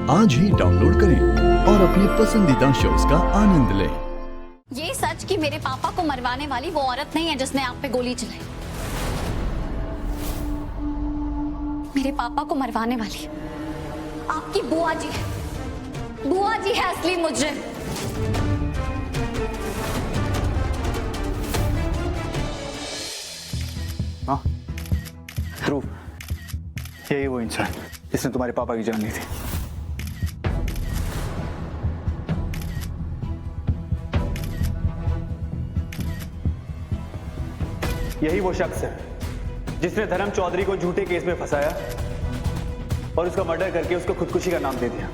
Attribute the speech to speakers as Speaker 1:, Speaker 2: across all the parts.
Speaker 1: आज ही डाउनलोड करें और अपने पसंदीदा शोज का आनंद लें।
Speaker 2: ये सच कि मेरे पापा को मरवाने वाली वो औरत नहीं है जिसने आप पे गोली चलाई। मेरे पापा को मरवाने वाली आपकी बुआ जी है। बुआ जी है असली मुजरिम।
Speaker 3: हाँ, ध्रुव, यही वो इंसान जिसने तुम्हारे पापा की जान ली थी। यही वो शख्स है जिसने धर्म चौधरी को झूठे केस में फंसाया और उसका मर्डर करके उसको खुदकुशी का नाम दे दिया।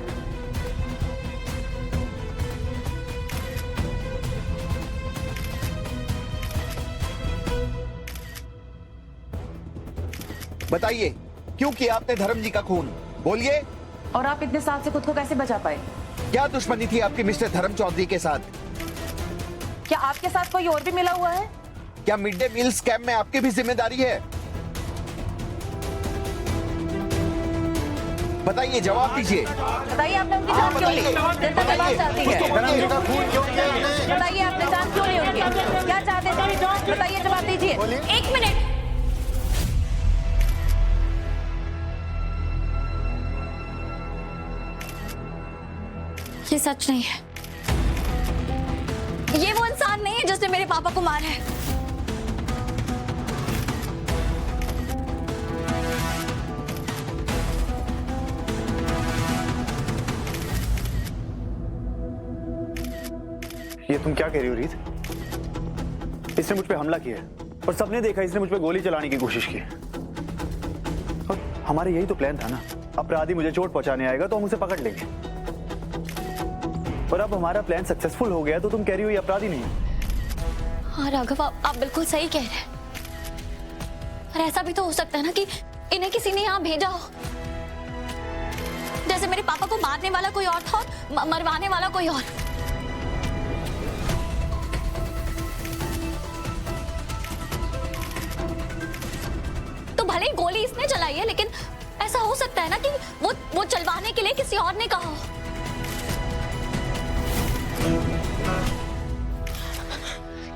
Speaker 4: बताइए, क्यों किया आपने धर्म जी का खून? बोलिए।
Speaker 5: और आप इतने साल से खुद को कैसे बचा पाए?
Speaker 4: क्या दुश्मनी थी आपकी मिस्टर धर्म चौधरी के साथ?
Speaker 5: क्या आपके साथ कोई और भी मिला हुआ है?
Speaker 4: क्या मिड डे मील स्कैम में आपकी भी जिम्मेदारी है? बताइए, जवाब दीजिए।
Speaker 5: बताइए, आपने उनकी जान क्यों ली? जनता जवाब चाहती है। बताइए, आपने जान क्यों ली उनकी? क्या चाहते थे? बताइए, जवाब दीजिए।
Speaker 2: एक मिनट। ये सच नहीं है। ये वो इंसान नहीं है जिसने मेरे पापा को मारा है।
Speaker 3: ये तुम क्या कह रही हो रीत? इसने मुझ पे हमला किया है और सबने देखा इसने मुझ पे गोली चलाने की कोशिश की। और हमारा यही तो प्लान था ना, अपराधी मुझे चोट पहुंचाने आएगा तो हम उसे पकड़ लेंगे। और अब हमारा प्लान सक्सेसफुल हो गया तो तुम कह रही हो ये अपराधी नहीं है।
Speaker 2: हाँ राघव, आप बिल्कुल सही कह रहे हैं। और ऐसा भी तो हो सकता है ना कि इन्हें किसी ने यहाँ भेजा हो, जैसे मेरे पापा को मारने वाला कोई और था और मरवाने वाला कोई और। तो भले ही गोली इसने चलाई है, लेकिन ऐसा हो सकता है ना कि वो चलवाने के लिए किसी और ने कहा हो।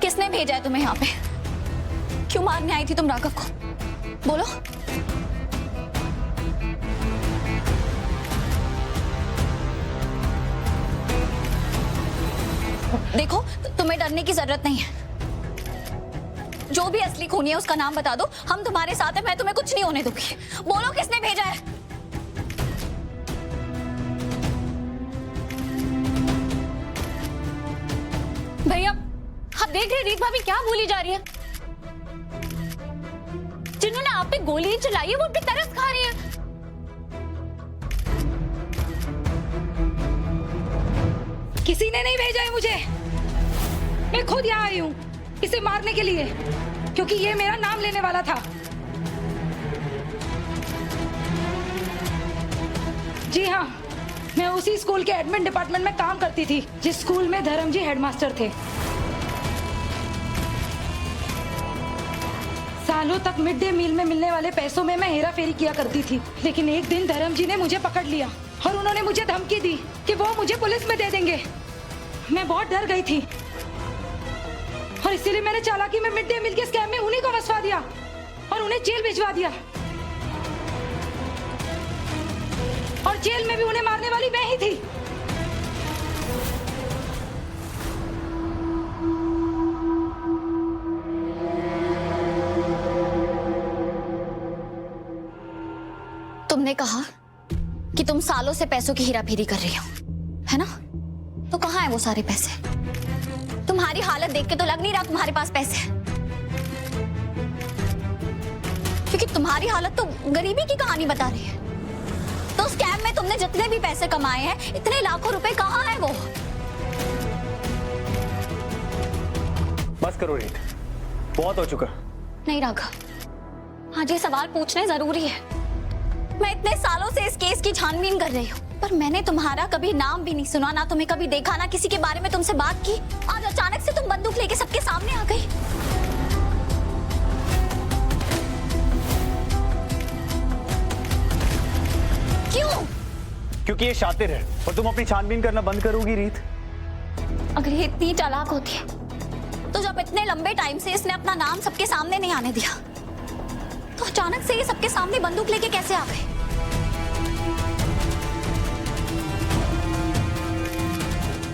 Speaker 2: किसने भेजा है तुम्हें यहाँ पे? क्यों मारने आई थी तुम राघव को? बोलो। देखो, तुम्हें डरने की जरूरत नहीं है। जो भी असली खूनी है उसका नाम बता दो, हम तुम्हारे साथ हैं। मैं तुम्हें कुछ नहीं होने दूंगी। बोलो, किसने भेजा है? भैया, आप देख रहे रीत भाभी क्या बोली जा रही है। जिन्होंने आप पे गोली चलाई है वो उनकी तरस खा रही है।
Speaker 6: किसी ने नहीं भेजा है मुझे। मैं खुद यहाँ आई हूँ इसे मारने के लिए, क्योंकि ये मेरा नाम लेने वाला था। जी हाँ, मैं उसी स्कूल के एडमिन डिपार्टमेंट में काम करती थी जिस स्कूल में धर्म जी हेडमास्टर थे। सालों तक मिड डे मील में मिलने वाले पैसों में मैं हेरा फेरी किया करती थी, लेकिन एक दिन धर्म जी ने मुझे पकड़ लिया और उन्होंने मुझे धमकी दी कि वो मुझे पुलिस में दे देंगे। मैं बहुत डर गई थी और इसीलिए मैंने चालाकी में मिड डे मील के स्कैम में उन्हीं को फंसवा दिया और उन्हें जेल भिजवा दिया। और जेल में भी उन्हें मारने वाली मैं ही थी।
Speaker 2: तुमने कहा कि तुम सालों से पैसों की हेराफेरी कर रही हो, है ना? तो कहाँ है वो सारे पैसे? तुम्हारी हालत देख के तो लग नहीं रहा तुम्हारे पास पैसे हैं, क्योंकि तुम्हारी हालत तो गरीबी की कहानी बता रही है। तो स्कैम में तुमने जितने भी पैसे कमाए हैं, इतने लाखों रुपए, कहाँ है वो?
Speaker 3: बस करो रीत, बहुत हो चुका।
Speaker 2: नहीं राघव, आज ये सवाल पूछने जरूरी है। मैं इतने सालों से इस केस की छानबीन कर रही हूँ, पर मैंने तुम्हारा कभी नाम भी नहीं सुना, ना तुम्हें कभी देखा, ना किसी के बारे में तुमसे बात की। आज अचानक से तुम बंदूक लेके सबके सामने आ गई। क्यों?
Speaker 3: क्योंकि ये शातिर है और तुम अपनी छानबीन करना बंद करोगी रीत?
Speaker 2: अगर ये इतनी चालाक होती है तो जब इतने लंबे टाइम से इसने अपना नाम सबके सामने नहीं आने दिया तो अचानक से ये सबके सामने बंदूक लेके कैसे आ गए?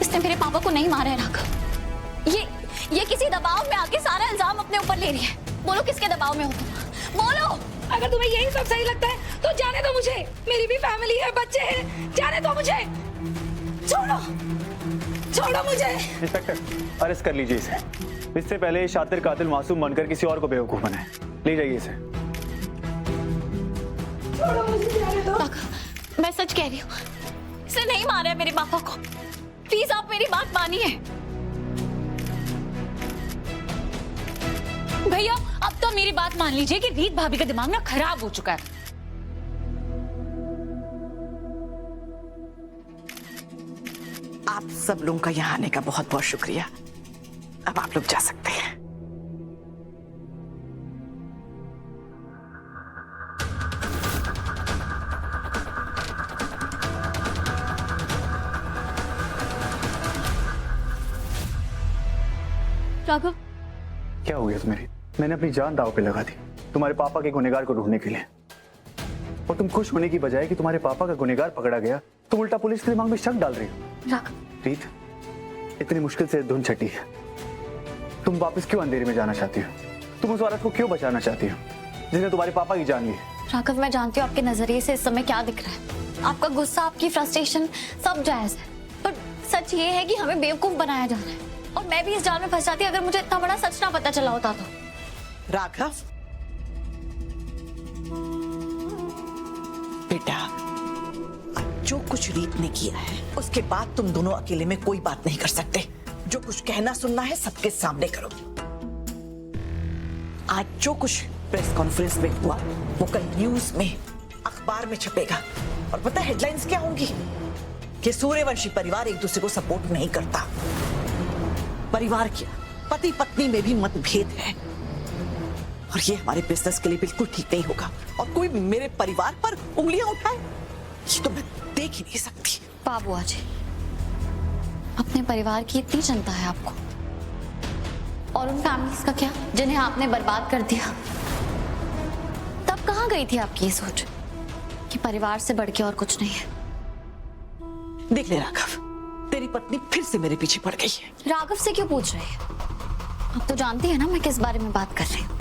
Speaker 2: इसने मेरे पापा को नहीं मारा है राघव। ये किसी दबाव में आके सारा इल्जाम अपने ऊपर ले रही है। बोलो किसके दबाव में हो तुम? बोलो।
Speaker 6: अगर तुम्हें यही सब सही लगता है तो जाने दो मुझे। मेरी भी फैमिली है, बच्चे हैं, जाने दो मुझे। छोड़ो, छोड़ो मुझे।
Speaker 3: इंस्पेक्टर, अरेस्ट कर लीजिए इसे। इससे पहले ये शातिर कातिल मासूम बनकर किसी और को बेवकूफ बनाए। ले जाइए इसे।
Speaker 6: छोड़ो मुझे, जाने दो।
Speaker 2: राघव, मैं सच कह रही हूँ, इसने नहीं मारा है मेरे पापा को। प्लीज आप मेरी बात मानिए।
Speaker 5: भैया अब तो मेरी बात मान लीजिए कि रीत भाभी का दिमाग ना खराब हो चुका है।
Speaker 7: आप सब लोगों का यहाँ आने का बहुत बहुत शुक्रिया। अब आप लोग जा सकते हैं।
Speaker 2: राघव,
Speaker 3: क्या हो गया तुम्हें? मैंने अपनी जान दांव पे लगा दी तुम्हारे पापा के गुनहगार को ढूंढने के लिए, और तुम खुश होने की बजाय कि तुम्हारे पापा का गुनहगार पकड़ा गया तुम उल्टा पुलिस के दिमाग में शक डाल रही हो।
Speaker 2: राघव,
Speaker 3: रीत, इतनी मुश्किल से धुन छटी है, तुम वापस क्यों अंधेरे में जाना चाहती हो? तुम उस औरत को क्यों बचाना चाहती हो जिसने तुम्हारे पापा की जान ली?
Speaker 2: राघव, मैं जानती हूँ आपके नजरिए से इस समय क्या दिख रहा है। आपका गुस्सा, आपकी फ्रस्ट्रेशन सब जायज है, पर सच ये है कि हमें बेवकूफ बनाया जा रहा है और मैं भी इस जाल में फंस जाती अगर मुझे इतना बड़ा सच ना पता चला होता तो।
Speaker 7: राघव, बेटा, अब जो कुछ रीत ने किया है उसके बाद तुम दोनों अकेले में कोई बात नहीं कर सकते। जो कुछ कहना सुनना है सबके सामने करो। आज जो कुछ प्रेस कॉन्फ्रेंस में हुआ वो कल न्यूज में, अखबार में छपेगा, और पता है हेडलाइंस क्या होंगी? कि सूर्यवंशी परिवार एक दूसरे को सपोर्ट नहीं करता। परिवार क्या, पति पत्नी में भी मतभेद है, और ये हमारे बिजनेस के लिए बिल्कुल ठीक नहीं होगा। और कोई मेरे परिवार पर उंगलियां उठाए ये तो मैं देख ही नहीं सकती।
Speaker 2: बाबू जी, अपने परिवार की इतनी चिंता है आपको, और उन फैमिलीज का क्या जिन्हें आपने बर्बाद कर दिया? तब कहाँ गई थी आपकी ये सोच कि परिवार से बढ़ के और कुछ नहीं है?
Speaker 7: देख ले राघव, तेरी पत्नी फिर से मेरे पीछे पड़ गई है।
Speaker 2: राघव से क्यों पूछ रहे हैं? अब तो जानती है ना मैं किस बारे में बात कर रही हूँ।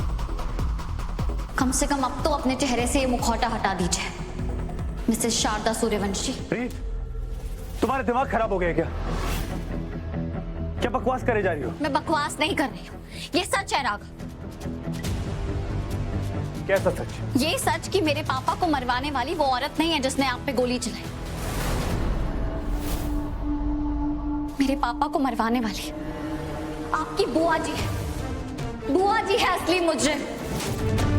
Speaker 2: कम से कम अब तो अपने चेहरे से ये मुखौटा हटा दीजिए, मिसेस शारदा सूर्यवंशी।
Speaker 3: रीत, तुम्हारा दिमाग खराब हो गया क्या? क्या बकवास करे जा रही हो?
Speaker 2: मैं बकवास नहीं कर रही हूँ, ये सच है राघव।
Speaker 3: कैसा सच?
Speaker 2: ये सच कि मेरे पापा को मरवाने वाली वो औरत नहीं है जिसने आप पे गोली चलाई। मेरे पापा को मरवाने वाली आपकी बुआ जी है। बुआ जी है असली मुजरिम।